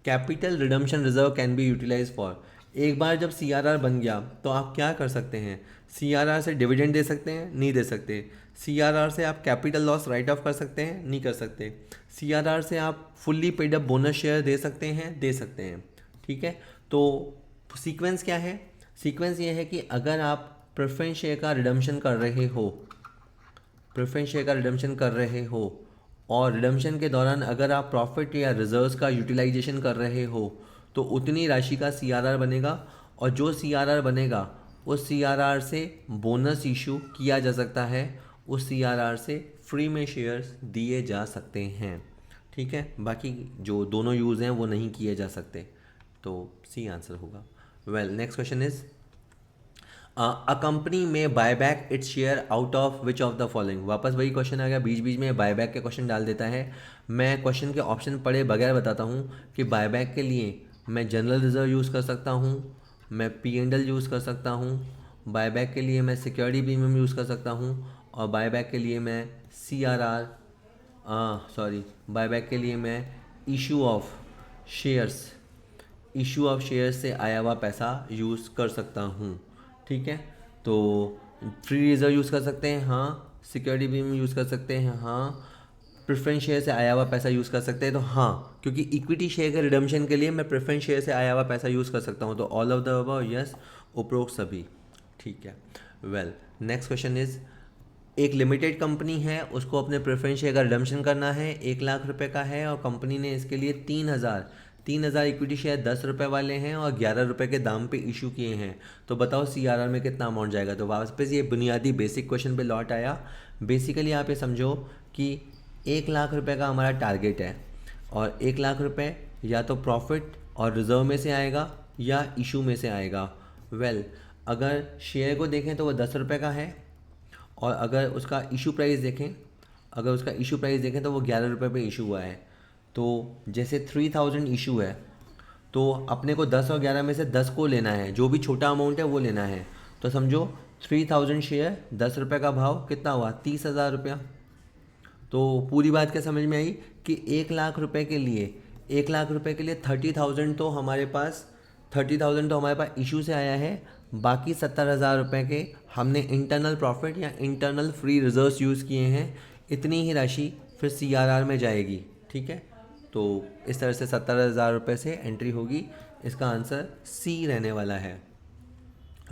A: Capital redemption reserve can be utilize for, एक बार जब सीआरआर बन गया तो आप क्या कर सकते हैं, सीआरआर से डिविडेंड दे सकते हैं, नहीं दे सकते। सीआरआर से आप कैपिटल लॉस राइट ऑफ कर सकते हैं, नहीं कर सकते। सीआरआर से आप fully paid up bonus share दे सकते हैं, दे सकते हैं। ठीक है, तो सीक्वेंस क्या है, सीक्वेंस ये है कि अगर आप प्रेफरेंस शेयर का रिडम्पशन कर रहे हो, प्रेफरेंस शेयर का रिडम्पशन कर रहे हो और रिडम्पशन के दौरान अगर आप प्रॉफिट या रिजर्व्स का यूटिलाइजेशन कर रहे हो तो उतनी राशि का सीआरआर बनेगा, और जो सीआरआर बनेगा उस सीआरआर से बोनस इशू किया जा सकता है, उस सीआरआर से फ्री में शेयर्स दिए जा सकते हैं। ठीक है, बाकी जो दोनों यूज़ हैं वो नहीं किए जा सकते, तो सी आंसर होगा। Well next question is, a company में buyback its share out of which of the following. वापस वही क्वेश्चन आ गया, बीच बीच में बायबैक के क्वेश्चन डाल देता है। मैं क्वेश्चन के ऑप्शन पढ़े बगैर बताता हूँ कि बायबैक के लिए मैं जनरल रिजर्व यूज़ कर सकता हूँ, मैं पी एंड एल यूज़ कर सकता हूँ, बायबैक के लिए मैं सिक्योरिटी प्रीमियम यूज़ कर सकता हूँ, और बायबैक के लिए मैं बायबैक के लिए मैं issue of shares, issue of shares से आया हुआ पैसा यूज़ कर सकता हूँ। ठीक है, तो फ्री रिजर्व यूज़ कर सकते हैं, हाँ, सिक्योरिटी प्रीमियम यूज़ कर सकते हैं, हाँ, प्रेफरेंस शेयर से आया हुआ पैसा यूज़ कर सकते हैं? तो हाँ, क्योंकि इक्विटी शेयर के रिडम्पशन के लिए मैं प्रेफरेंस शेयर से आया हुआ पैसा यूज़ कर सकता हूँ। तो all of the above, yes, उपरोक्त सभी। ठीक है, वेल, नेक्स्ट क्वेश्चन इज, एक लिमिटेड कंपनी है, उसको अपने प्रेफरेंस शेयर का रिडम्पशन करना है, 1,00,000 रुपये का है, और कंपनी ने इसके लिए 3,000 इक्विटी शेयर 10 रुपये वाले हैं और 11 रुपये के दाम पे इशू किए हैं। तो बताओ CRR में कितना अमाउंट जाएगा? तो वापस ये बुनियादी बेसिक क्वेश्चन पे लौट आया। बेसिकली आप ये समझो कि 1,00,000 रुपये का हमारा टारगेट है, और 1,00,000 रुपये या तो प्रॉफिट और रिजर्व में से आएगा या इशू में से आएगा। वेल, अगर शेयर को देखें तो वो 10 रुपये का है, और अगर उसका इशू प्राइस देखें तो वो 11 रुपये पे इशू हुआ है। तो जैसे 3,000 इशू है, तो अपने को 10 और 11 में से 10 को लेना है, जो भी छोटा अमाउंट है वो लेना है। तो समझो 3,000 शेयर, 10 रुपये का भाव, कितना हुआ? 30,000 रुपया। तो पूरी बात क्या समझ में आई कि 1,00,000 रुपये के लिए 30,000 तो हमारे पास 30,000 तो हमारे पास इशू से आया है, बाकी 70,000 रुपये के हमने इंटरनल प्रॉफिट या इंटरनल फ्री रिजर्व्स यूज़ किए हैं। इतनी ही राशि फिर CRR में जाएगी। ठीक है, तो इस तरह से 70,000 रुपये से एंट्री होगी। इसका आंसर C रहने वाला है।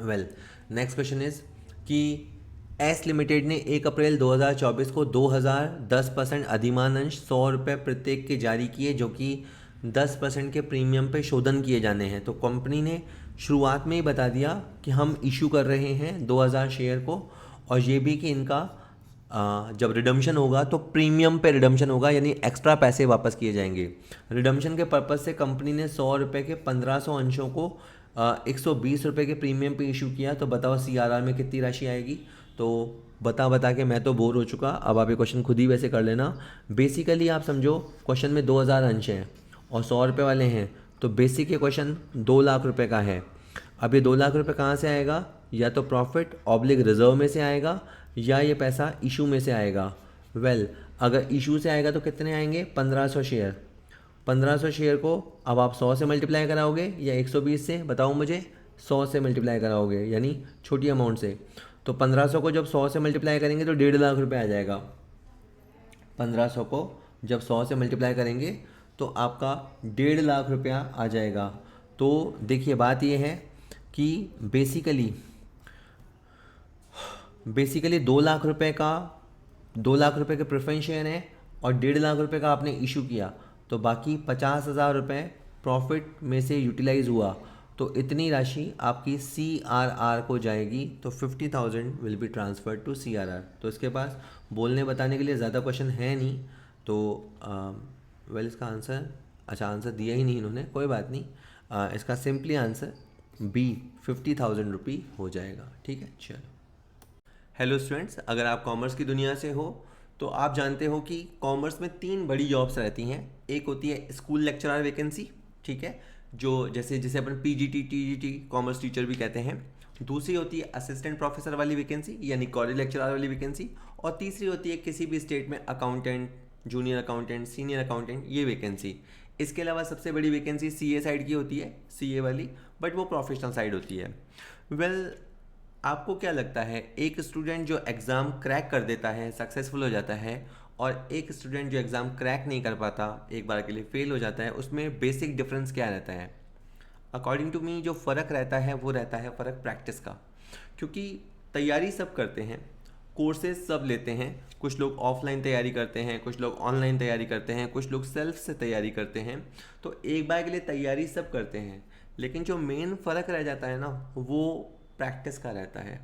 A: वेल, नेक्स्ट क्वेश्चन इज कि एस लिमिटेड ने 1 अप्रैल 2024 को 2,010% अधिमान अंश 100 रुपये प्रत्येक के जारी किए, जो कि 10% के प्रीमियम पे शोधन किए जाने हैं। तो कंपनी ने शुरुआत में ही बता दिया कि हम इशू कर रहे हैं 2,000 शेयर को, और ये भी कि इनका जब रिडम्पशन होगा तो प्रीमियम पे रिडम्पशन होगा, यानी एक्स्ट्रा पैसे वापस किए जाएंगे। रिडम्पशन के पर्पज़ से कंपनी ने 100 रुपये के 1,500 अंशों को 120 रुपये के प्रीमियम पे इशू किया। तो बताओ CRR में कितनी राशि आएगी? तो बता के मैं तो बोर हो चुका, अब आप ये क्वेश्चन खुद ही वैसे कर लेना। बेसिकली आप समझो, क्वेश्चन में 2,000 अंश हैं और 100 रुपये वाले हैं, तो बेसिक ये क्वेश्चन 2,00,000 का है। अब ये 2,00,000 कहाँ से आएगा? या तो प्रॉफिट ऑब्लिक रिजर्व में से आएगा, या ये पैसा इशू में से आएगा। वेल, अगर इशू से आएगा तो कितने आएंगे? 1,500 शेयर। 1,500 शेयर को अब आप 100 से मल्टीप्लाई कराओगे या 120 से? बताओ मुझे। 100 से मल्टीप्लाई कराओगे, यानी छोटी अमाउंट से। तो 1,500 को जब 100 से मल्टीप्लाई करेंगे तो 1,50,000 रुपये आ जाएगा। 1,500 को जब 100 से मल्टीप्लाई करेंगे तो आपका 1,50,000 रुपया आ जाएगा। तो देखिए, बात ये है कि बेसिकली 2,00,000 रुपये के प्रेफरेंस शेयर हैं और 1,50,000 रुपये का आपने इशू किया, तो बाकी 50,000 रुपये प्रॉफिट में से यूटिलाइज हुआ, तो इतनी राशि आपकी CRR को जाएगी। तो 50,000 will be transferred to CRR। तो इसके पास बोलने बताने के लिए ज़्यादा क्वेश्चन है नहीं। तो वेल, इसका आंसर, अच्छा आंसर दिया ही नहीं इन्होंने, कोई बात नहीं। इसका सिंपली आंसर B 50,000 रुपये हो जाएगा। ठीक है, चलो। हेलो स्टूडेंट्स, अगर आप कॉमर्स की दुनिया से हो तो आप जानते हो कि कॉमर्स में 3 बड़ी जॉब्स रहती हैं। एक होती है स्कूल लेक्चरर वैकेंसी, ठीक है, जो जिसे अपन PGT TGT कॉमर्स टीचर भी कहते हैं। दूसरी होती है असिस्टेंट प्रोफेसर वाली वैकेंसी, यानी कॉलेज लेक्चरर वाली वैकेंसी। और तीसरी होती है किसी भी स्टेट में accountant, junior accountant, senior accountant, ये वैकेंसी। इसके अलावा सबसे बड़ी वैकेंसी CA साइड की होती है, CA वाली, बट वो प्रोफेशनल साइड होती है। वेल, आपको क्या लगता है, एक स्टूडेंट जो एग्ज़ाम क्रैक कर देता है, सक्सेसफुल हो जाता है, और एक स्टूडेंट जो एग्ज़ाम क्रैक नहीं कर पाता, एक बार के लिए फेल हो जाता है, उसमें बेसिक डिफरेंस क्या रहता है? अकॉर्डिंग टू मी जो फ़र्क रहता है वो रहता है फ़र्क प्रैक्टिस का। क्योंकि तैयारी सब करते हैं, कोर्सेज सब लेते हैं, कुछ लोग ऑफलाइन तैयारी करते हैं, कुछ लोग ऑनलाइन तैयारी करते हैं, कुछ लोग सेल्फ से तैयारी करते हैं। तो एक बार के लिए तैयारी सब करते हैं, लेकिन जो मेन फ़र्क रह जाता है ना, वो प्रैक्टिस का रहता है।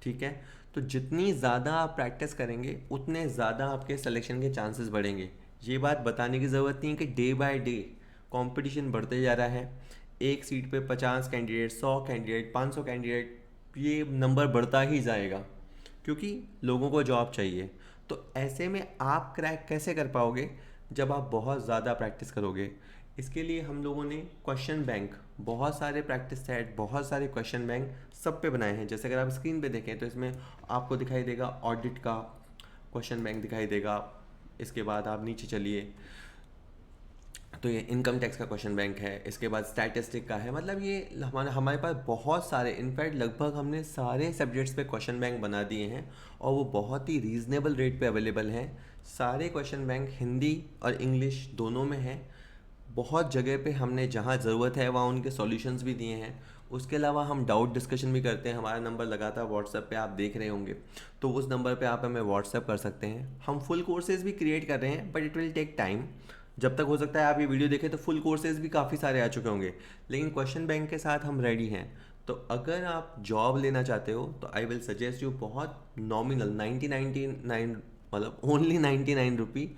A: ठीक है, तो जितनी ज़्यादा आप प्रैक्टिस करेंगे उतने ज़्यादा आपके सिलेक्शन के चांसेस बढ़ेंगे। ये बात बताने की ज़रूरत नहीं है कि डे बाय डे कंपटीशन बढ़ते जा रहा है। एक सीट पे 50 कैंडिडेट, 100 कैंडिडेट, 500 कैंडिडेट, ये नंबर बढ़ता ही जाएगा, क्योंकि लोगों को जॉब चाहिए। तो ऐसे में आप क्रैक कैसे कर पाओगे? जब आप बहुत ज़्यादा प्रैक्टिस करोगे। इसके लिए हम लोगों ने क्वेश्चन बैंक, बहुत सारे प्रैक्टिस सेट, बहुत सारे क्वेश्चन बैंक सब पे बनाए हैं। जैसे अगर आप स्क्रीन पे देखें तो इसमें आपको दिखाई देगा ऑडिट का क्वेश्चन बैंक दिखाई देगा। इसके बाद आप नीचे चलिए तो ये इनकम टैक्स का क्वेश्चन बैंक है। इसके बाद स्टैटिस्टिक का है। मतलब ये हमारे पास बहुत सारे, इनफैक्ट लगभग हमने सारे सब्जेक्ट्स पे क्वेश्चन बैंक बना दिए हैं, और वो बहुत ही रीज़नेबल रेट पे अवेलेबल हैं। सारे क्वेश्चन बैंक हिंदी और इंग्लिश दोनों में है। बहुत जगह पे हमने जहाँ ज़रूरत है वहाँ उनके सॉल्यूशंस भी दिए हैं। उसके अलावा हम डाउट डिस्कशन भी करते हैं। हमारा नंबर लगातार व्हाट्सएप पे आप देख रहे होंगे, तो उस नंबर पे आप हमें व्हाट्सएप कर सकते हैं। हम फुल कोर्सेज भी क्रिएट कर रहे हैं, but it will take time. जब तक हो सकता है आप ये वीडियो देखें तो फुल कोर्सेज भी काफ़ी सारे आ चुके होंगे, लेकिन क्वेश्चन बैंक के साथ हम रेडी हैं। तो अगर आप जॉब लेना चाहते हो तो आई विल सजेस्ट यू बहुत नॉमिनल 1999, मतलब ओनली 99 रुपी,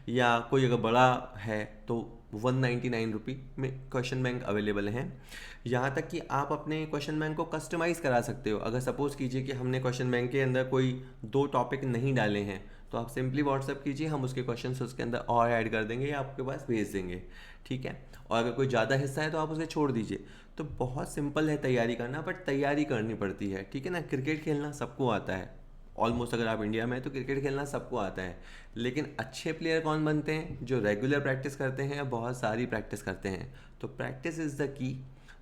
A: या कोई अगर बड़ा है तो 199 रुपी में क्वेश्चन बैंक अवेलेबल हैं। यहाँ तक कि आप अपने क्वेश्चन बैंक को कस्टमाइज़ करा सकते हो। अगर सपोज़ कीजिए कि हमने क्वेश्चन बैंक के अंदर कोई 2 टॉपिक नहीं डाले हैं, तो आप सिंपली व्हाट्सएप कीजिए, हम उसके क्वेश्चन उसके अंदर और ऐड कर देंगे या आपके पास भेज देंगे, ठीक है। और अगर कोई ज़्यादा हिस्सा है तो आप उसे छोड़ दीजिए। तो बहुत सिंपल है तैयारी करना, बट तैयारी करनी पड़ती है, ठीक है ना। क्रिकेट खेलना सबको आता है ऑलमोस्ट, अगर आप इंडिया में हैं तो क्रिकेट खेलना सबको आता है, लेकिन अच्छे प्लेयर कौन बनते हैं? जो रेगुलर प्रैक्टिस करते हैं, बहुत सारी प्रैक्टिस करते हैं। तो प्रैक्टिस इज़ द की।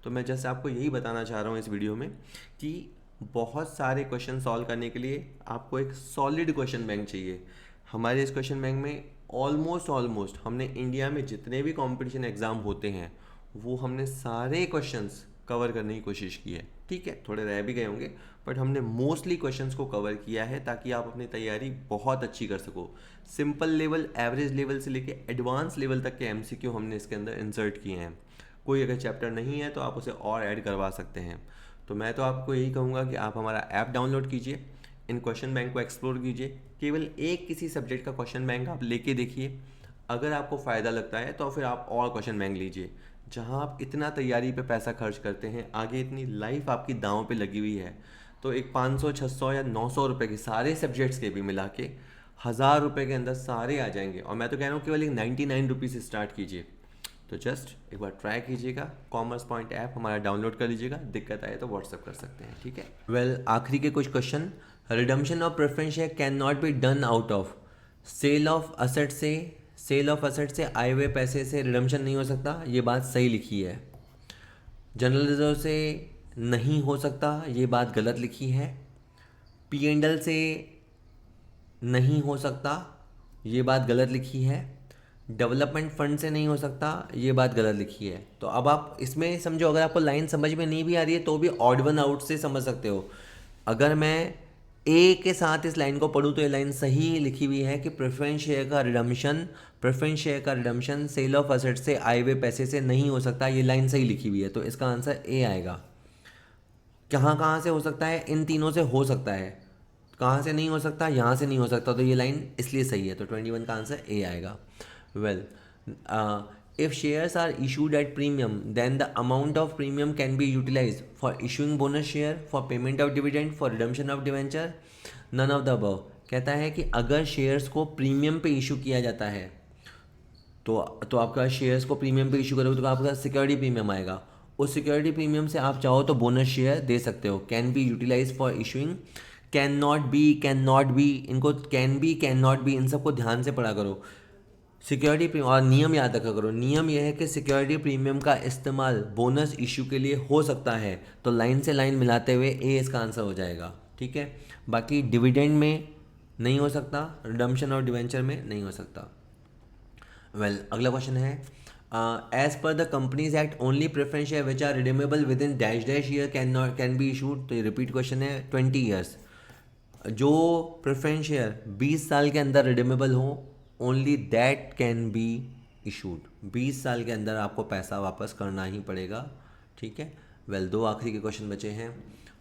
A: तो मैं जैसे आपको यही बताना चाह रहा हूँ इस वीडियो में कि बहुत सारे क्वेश्चन सॉल्व करने के लिए आपको एक सॉलिड क्वेश्चन बैंक चाहिए। हमारे इस क्वेश्चन बैंक में ऑलमोस्ट हमने इंडिया में जितने भी कंपटीशन एग्ज़ाम होते हैं वो हमने सारे क्वेश्चंस कवर करने की कोशिश की है, ठीक है। थोड़े रह भी गए होंगे, बट हमने मोस्टली क्वेश्चंस को कवर किया है ताकि आप अपनी तैयारी बहुत अच्छी कर सको। सिंपल लेवल, एवरेज लेवल से लेके एडवांस लेवल तक के एमसीक्यू हमने इसके अंदर इंसर्ट किए हैं। कोई अगर चैप्टर नहीं है तो आप उसे और ऐड करवा सकते हैं। तो मैं तो आपको यही कहूँगा कि आप हमारा ऐप डाउनलोड कीजिए, इन क्वेश्चन बैंक को एक्सप्लोर कीजिए। केवल एक किसी सब्जेक्ट का क्वेश्चन बैंक आप लेके देखिए, अगर आपको फ़ायदा लगता है तो फिर आप और क्वेश्चन बैंक लीजिए। जहाँ आप इतना तैयारी पे पैसा खर्च करते हैं, आगे इतनी लाइफ आपकी दांव पे लगी हुई है, तो एक 500, 600 या 900 रुपये के सारे सब्जेक्ट्स के भी मिला के 1000 रुपये के अंदर सारे आ जाएंगे। और मैं तो कह रहा हूँ केवल एक 99 रुपीज़ से स्टार्ट कीजिए। तो जस्ट एक बार ट्राई कीजिएगा, कॉमर्स पॉइंट ऐप हमारा डाउनलोड कर लीजिएगा। दिक्कत आए तो व्हाट्सअप कर सकते हैं, ठीक है। आखिरी के कुछ question. Redemption of preference share can not be done out of sale of asset से आए हुए पैसे से रिडम्पशन नहीं हो सकता, ये बात सही लिखी है। जनरल रिजर्व से नहीं हो सकता, ये बात गलत लिखी है। P&L से नहीं हो सकता, ये बात गलत लिखी है। डेवलपमेंट फंड से नहीं हो सकता, ये बात गलत लिखी है। तो अब आप इसमें समझो, अगर आपको लाइन समझ में नहीं भी आ रही है तो भी ऑड वन आउट से समझ सकते हो। अगर मैं ए के साथ इस लाइन को पढ़ूँ तो ये लाइन सही लिखी हुई है कि प्रेफरेंस शेयर का रिडम्पशन सेल ऑफ असेट से आए हुए पैसे से नहीं हो सकता, ये लाइन सही लिखी हुई है। तो इसका आंसर ए आएगा। कहाँ से हो सकता है? इन तीनों से हो सकता है। कहाँ से नहीं हो सकता? यहाँ से नहीं हो सकता, तो ये लाइन इसलिए सही है। तो 21 का आंसर ए आएगा। If shares are issued at premium, then the amount of premium can be utilized for issuing bonus share, for payment of dividend, for redemption of debenture, none of the above। कहता है कि अगर shares को premium पे issue किया जाता है तो आपका शेयर्स को प्रीमियम पे इशू करोगे तो आपका सिक्योरिटी प्रीमियम आएगा। उस सिक्योरिटी प्रीमियम से आप चाहो तो बोनस शेयर दे सकते हो। Can be utilize for issuing, can not be, इनको कैन नॉट बी, इन सबको ध्यान से पढ़ा करो। सिक्योरिटी प्रीमियम, और नियम याद रखा करो। नियम यह है कि सिक्योरिटी प्रीमियम का इस्तेमाल बोनस इशू के लिए हो सकता है। तो लाइन से लाइन मिलाते हुए ए इसका आंसर हो जाएगा, ठीक है। बाकी डिविडेंड में नहीं हो सकता, रिडम्पशन और डिवेंचर में नहीं हो सकता। अगला क्वेश्चन है, as per the Companies Act only preference share which are redeemable within dash year can be issued. तो ये रिपीट क्वेश्चन है। 20 ईयर्स, जो प्रेफरेंस शेयर 20 साल के अंदर रिडीमेबल हो, only that can be issued. 20 साल के अंदर आपको पैसा वापस करना ही पड़ेगा, ठीक है। दो आखिरी के क्वेश्चन बचे हैं।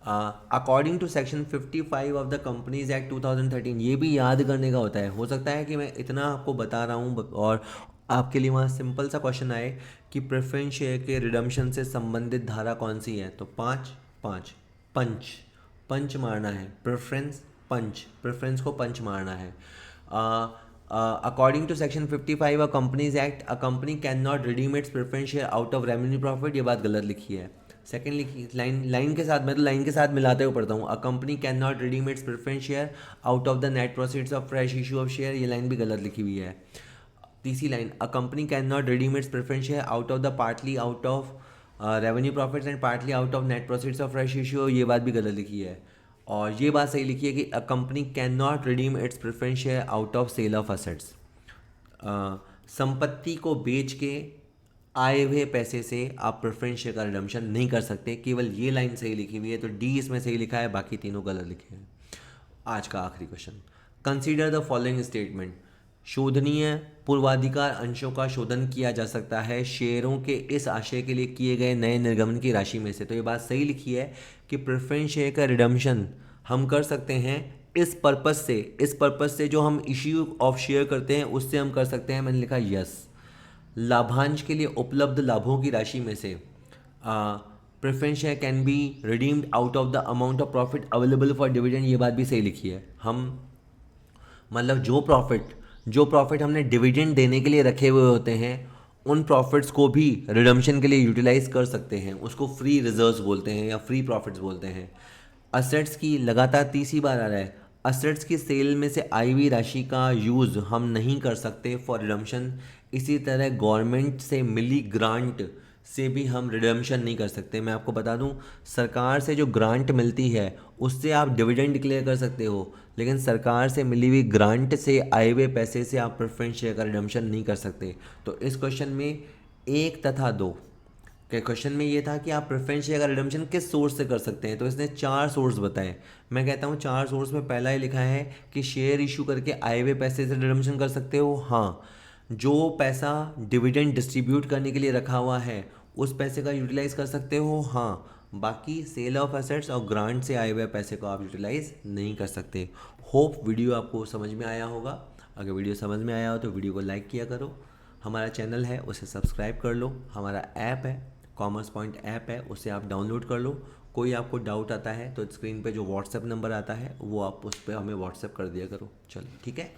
A: According to section 55 of the Companies Act 2013, ये भी याद करने का होता है। हो सकता है कि मैं इतना आपको बता रहा हूँ और आपके लिए वहाँ सिंपल सा क्वेश्चन आए कि प्रेफरेंस शेयर के रिडम्पशन से संबंधित धारा कौन सी है। तो 5 पंच मारना है। प्रेफरेंस को पंच मारना है। According to section 55 of Companies Act, a company can not redeem its preference share out of revenue profit, ये बात गलत लिखी है। सेकेंड लिखी लाइन के साथ, मैं तो लाइन के साथ मिलाते हुए पढ़ता हूँ। अ company can not redeem its preference share out of the net proceeds of fresh issue of share, ये लाइन भी गलत लिखी हुई है। तीसरी line, a company can not redeem its preference share out of the partly out of revenue profits and partly out of net proceeds of fresh issue, ये बात भी गलत लिखी है। और ये बात सही लिखी है कि a company can not redeem its preference share out of sale of assets. संपत्ति को बेच के आए हुए पैसे से आप प्रेफरेंस शेयर का रिडम्पशन नहीं कर सकते। केवल ये लाइन सही लिखी हुई है, तो डी इसमें सही लिखा है, बाकी तीनों गलत लिखे हैं। आज का आखिरी question, consider the following statement. शोधनीय पूर्वाधिकार अंशों का शोधन किया जा सकता है शेयरों के इस आशय के लिए किए गए नए निर्गमन की राशि में से। तो ये बात सही लिखी है कि प्रेफरेंस शेयर का रिडम्पशन हम कर सकते हैं इस पर्पस से जो हम इश्यू ऑफ शेयर करते हैं उससे हम कर सकते हैं। मैंने लिखा यस। लाभांश के लिए उपलब्ध लाभों की राशि में से preference share can be redeemed out of the amount of profit available for dividend. ये बात भी सही लिखी है। हम मतलब जो प्रॉफिट हमने डिविडेंड देने के लिए रखे हुए होते हैं उन प्रॉफिट्स को भी रिडम्पशन के लिए यूटिलाइज कर सकते हैं। उसको फ्री रिजर्व्स बोलते हैं या फ्री प्रॉफिट्स बोलते हैं। असेट्स की लगातार तीसरी बार आ रहा है, असेट्स की सेल में से आई हुई राशि का यूज़ हम नहीं कर सकते फॉर रिडम्पशन। इसी तरह गवर्नमेंट से मिली ग्रांट से भी हम रिडम्पशन नहीं कर सकते। मैं आपको बता दूं, सरकार से जो ग्रांट मिलती है उससे आप डिविडेंड डिक्लेयर कर सकते हो, लेकिन सरकार से मिली हुई ग्रांट से आए हुए पैसे से आप प्रेफरेंस शेयर का रिडम्पशन नहीं कर सकते। तो इस क्वेश्चन में 1 तथा 2 के क्वेश्चन में ये था कि आप प्रेफरेंस शेयर का रिडम्पशन किस सोर्स से कर सकते हैं। तो इसने 4 सोर्स बताए। मैं कहता हूँ 4 सोर्स में पहला ही लिखा है कि शेयर इशू करके आए हुए पैसे से रिडम्पशन कर सकते हो। हाँ, जो पैसा डिविडेंड डिस्ट्रीब्यूट करने के लिए रखा हुआ है उस पैसे का यूटिलाइज कर सकते हो। हाँ, बाकी सेल ऑफ एसेट्स और ग्रांट से आए हुए पैसे को आप यूटिलाइज नहीं कर सकते। होप वीडियो आपको समझ में आया होगा। अगर वीडियो समझ में आया हो तो वीडियो को लाइक किया करो। हमारा चैनल है उसे सब्सक्राइब कर लो। हमारा ऐप है, कॉमर्स पॉइंट ऐप है, उसे आप डाउनलोड कर लो। कोई आपको डाउट आता है तो स्क्रीन पे जो व्हाट्सएप नंबर आता है वो आप उस पर हमें व्हाट्सएप कर दिया करो। चलो ठीक है।